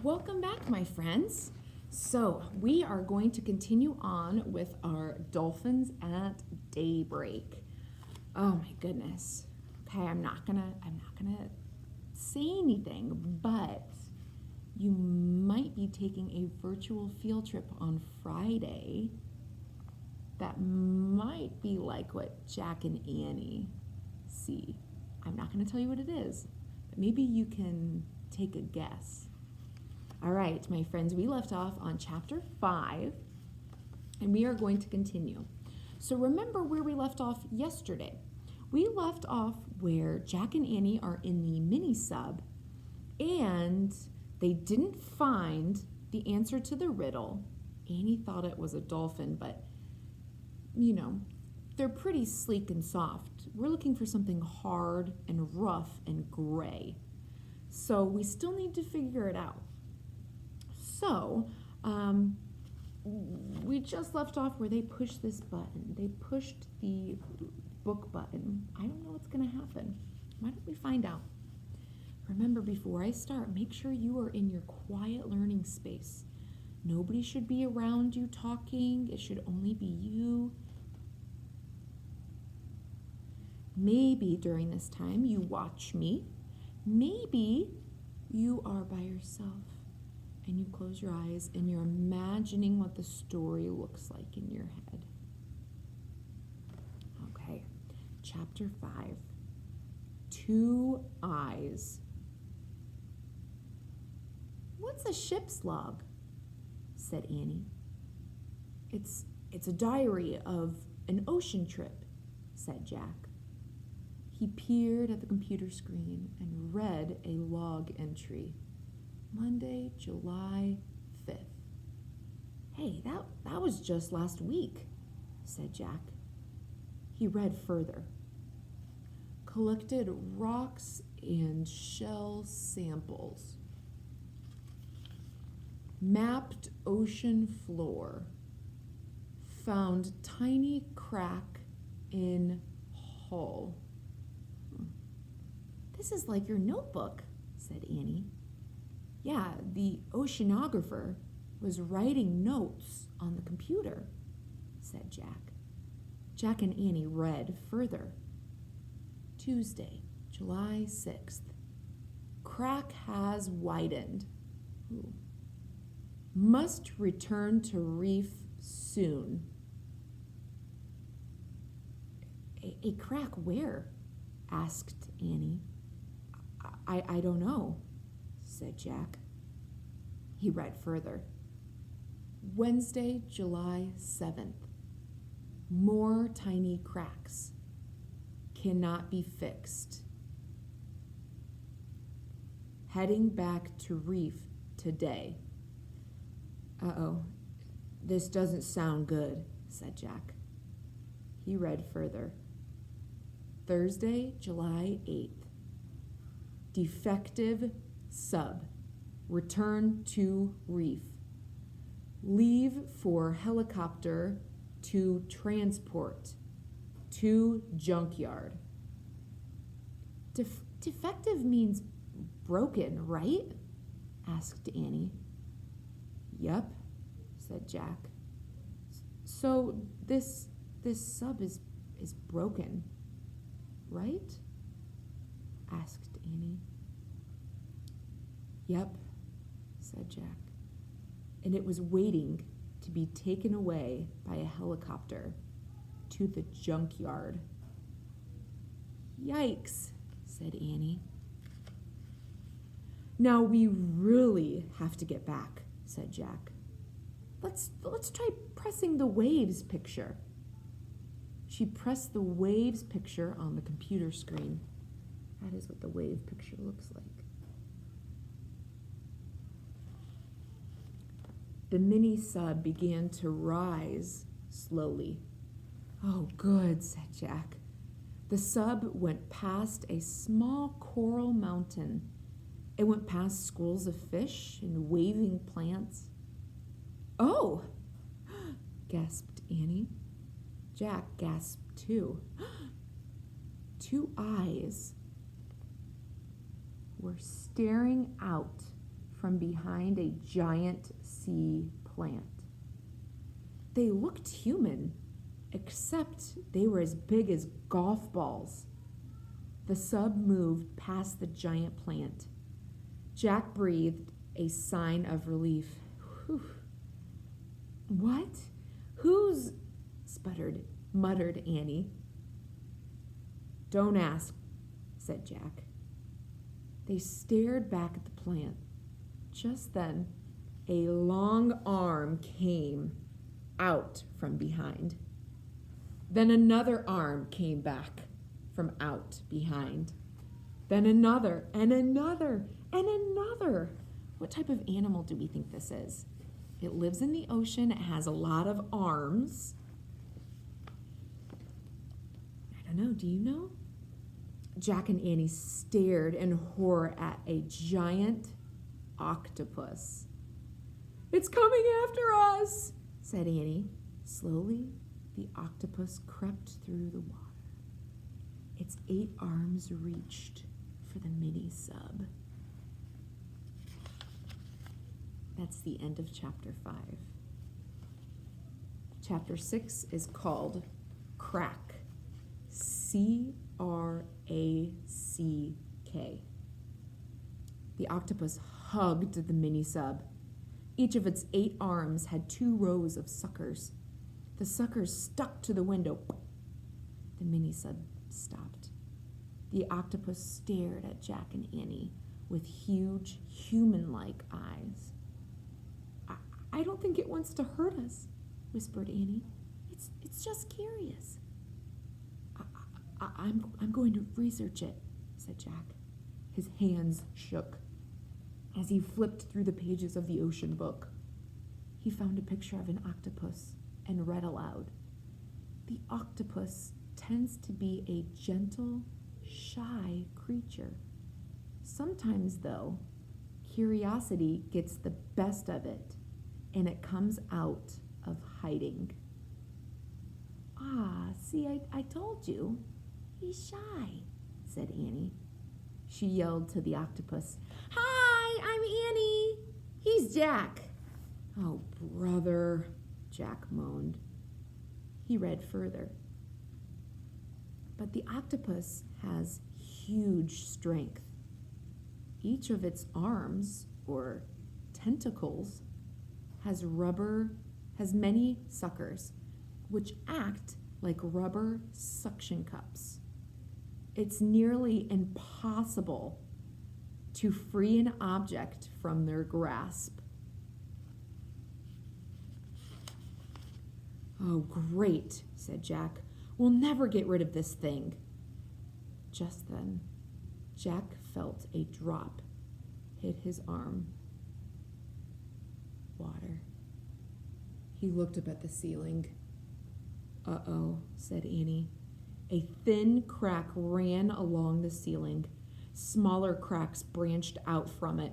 Welcome back, my friends. So we are going to continue on with our Dolphins at Daybreak. Oh my goodness. Okay, I'm not gonna say anything, but you might be taking a virtual field trip on Friday that might be like what Jack and Annie see. I'm not going to tell you what it is, but maybe you can take a guess. All right, my friends, we left off on chapter 5, and we are going to continue. So remember where we left off yesterday. We left off where Jack and Annie are in the mini sub, and they didn't find the answer to the riddle. Annie thought it was a dolphin, but, you know, they're pretty sleek and soft. We're looking for something hard and rough and gray. So we still need to figure it out. So we just left off where they pushed this button. They pushed the book button. I don't know what's going to happen. Why don't we find out? Remember, before I start, make sure you are in your quiet learning space. Nobody should be around you talking. It should only be you. Maybe during this time you watch me. Maybe you are by yourself and you close your eyes and you're imagining what the story looks like in your head. Okay, chapter 5, 2 eyes. What's a ship's log? Said Annie. It's a diary of an ocean trip, said Jack. He peered at the computer screen and read a log entry. Monday, July 5th. Hey, that was just last week, said Jack. He read further. Collected rocks and shell samples. Mapped ocean floor. Found tiny crack in hull. This is like your notebook, said Annie. Yeah, the oceanographer was writing notes on the computer, said Jack. Jack and Annie read further. Tuesday, July 6th. Crack has widened. Ooh. Must return to reef soon. A crack where? Asked Annie. I don't know, said Jack. He read further. Wednesday, July 7th. More tiny cracks. Cannot be fixed. Heading back to reef today. Uh-oh, this doesn't sound good, said Jack. He read further. Thursday, July 8th. Defective sub. Return to reef. Leave for helicopter to transport to junkyard. Defective means broken, right? Asked Annie. Yep, said Jack. So this sub is broken, right? Asked Annie. Yep, said Jack. And it was waiting to be taken away by a helicopter to the junkyard. Yikes, said Annie. Now we really have to get back, said Jack. Let's try pressing the waves picture. She pressed the waves picture on the computer screen. That is what the wave picture looks like. The mini sub began to rise slowly. Oh, good, said Jack. The sub went past a small coral mountain. It went past schools of fish and waving plants. Oh, gasped Annie. Jack gasped too. 2 eyes were staring out from behind a giant sea plant. They looked human, except they were as big as golf balls. The sub moved past the giant plant. Jack breathed a sign of relief. Whew. What? Who's? Muttered Annie. Don't ask, said Jack. They stared back at the plant. Just then, a long arm came out from behind. Then another arm came back from out behind. Then another, and another, and another. What type of animal do we think this is? It lives in the ocean. It has a lot of arms. I don't know. Do you know? Jack and Annie stared in horror at a giant octopus. It's coming after us, said Annie. Slowly, the octopus crept through the water. Its 8 arms reached for the mini sub. That's the end of chapter 5. Chapter 6 is called Crack. C-R-A-C-K. The octopus hugged the mini sub. Each of its 8 arms had 2 rows of suckers. The suckers stuck to the window. The mini sub stopped. The octopus stared at Jack and Annie with huge, human-like eyes. I don't think it wants to hurt us, whispered Annie. It's just curious. I'm going to research it, said Jack. His hands shook as he flipped through the pages of the ocean book. He found a picture of an octopus and read aloud. The octopus tends to be a gentle, shy creature. Sometimes, though, curiosity gets the best of it, and it comes out of hiding. Ah, see, I told you. He's shy, said Annie. She yelled to the octopus, Hi, I'm Annie. He's Jack. Oh, brother, Jack moaned. He read further. But the octopus has huge strength. Each of its arms, or tentacles, has many suckers, which act like rubber suction cups. It's nearly impossible to free an object from their grasp. Oh, great, said Jack. We'll never get rid of this thing. Just then, Jack felt a drop hit his arm. Water. He looked up at the ceiling. Uh-oh, said Annie. A thin crack ran along the ceiling. Smaller cracks branched out from it.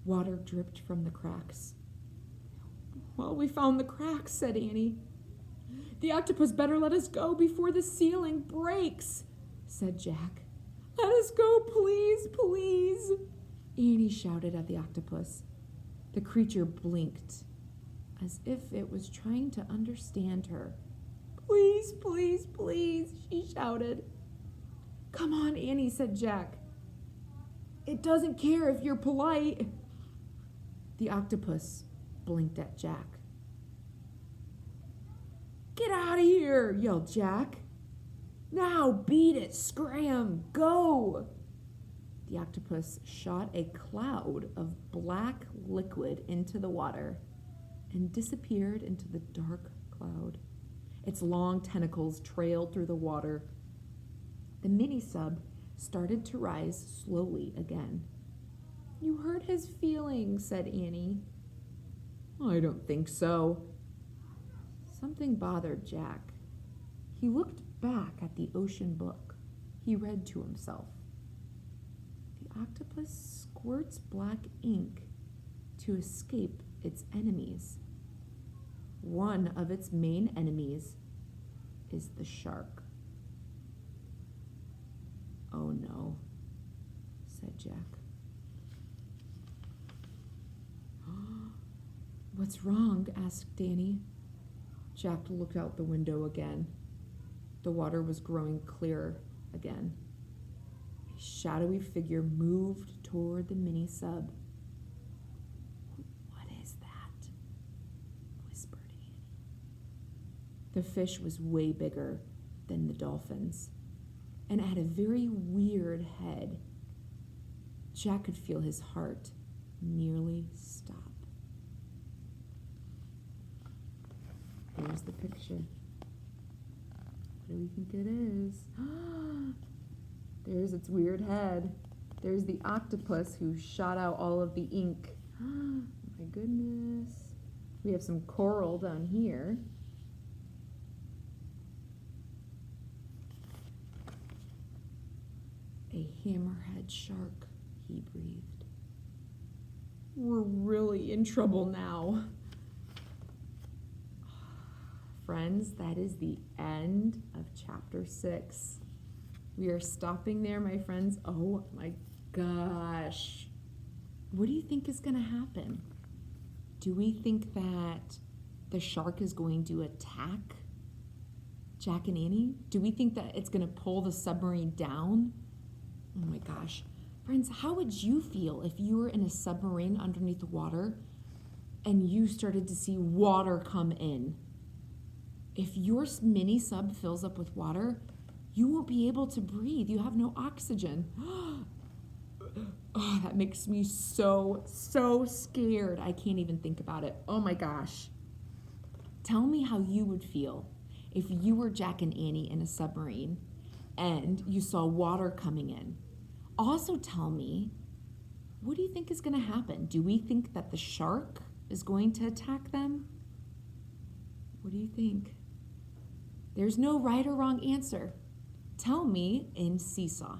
Water dripped from the cracks. Well, we found the cracks, said Annie. The octopus better let us go before the ceiling breaks, said Jack. Let us go, please, please, Annie shouted at the octopus. The creature blinked, as if it was trying to understand her. Please, please, please, she shouted. Come on, Annie, said Jack. It doesn't care if you're polite. The octopus blinked at Jack. Get out of here, yelled Jack. Now beat it, scram, go. The octopus shot a cloud of black liquid into the water and disappeared into the dark cloud. Its long tentacles trailed through the water. The mini-sub started to rise slowly again. You hurt his feelings, said Annie. I don't think so. Something bothered Jack. He looked back at the ocean book. He read to himself. The octopus squirts black ink to escape its enemies. One of its main enemies is the shark. Oh no, said Jack. What's wrong? Asked Danny. Jack looked out the window again. The water was growing clearer again. A shadowy figure moved toward the mini sub. What is that? Whispered Annie. The fish was way bigger than the dolphins and had a very weird head. Jack could feel his heart nearly stop. Here's the picture. What do we think it is? There's its weird head. There's the octopus who shot out all of the ink. My goodness. We have some coral down here. A hammerhead shark, he breathed. We're really in trouble now. Friends, that is the end of chapter 6. We are stopping there, my friends. Oh my gosh. What do you think is going to happen? Do we think that the shark is going to attack Jack and Annie? Do we think that it's going to pull the submarine down? Oh my gosh. Friends, how would you feel if you were in a submarine underneath the water and you started to see water come in? If your mini sub fills up with water, you won't be able to breathe. You have no oxygen. Oh, that makes me so scared. I can't even think about it. Oh my gosh. Tell me how you would feel if you were Jack and Annie in a submarine and you saw water coming in. Also tell me, what do you think is going to happen? Do we think that the shark is going to attack them? What do you think? There's no right or wrong answer. Tell me in Seesaw.